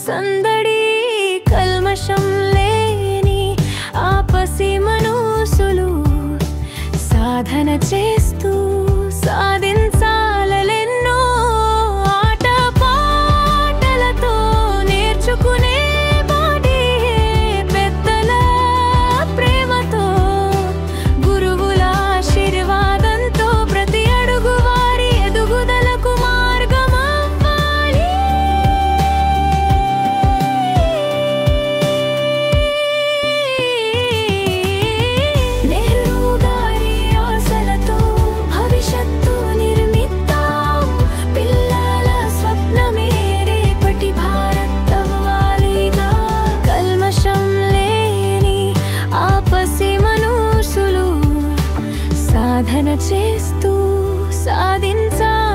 సందడి కల్మషం లేని ఆపసి మనసులు సాధన చేస్తూ సాధించాలెన్నో ఆట పాటలతో నేర్చుకునే పాటి పెద్దల ప్రేమతో గురువుల ఆశీర్వాదంతో ప్రతి అడుగు వారి ఎదుగుదలకు మార్గమవ్వాలి. నెహ్రూ గారి ఆశలతో భవిష్యత్తు నిర్మిద్దాం. పిల్లల స్వప్నమే రేపటి భారత్ అవ్వాలిగా. కల్మషం లేని ఆపసి మనసులు సాధన చేస్తూ సాధించాలి.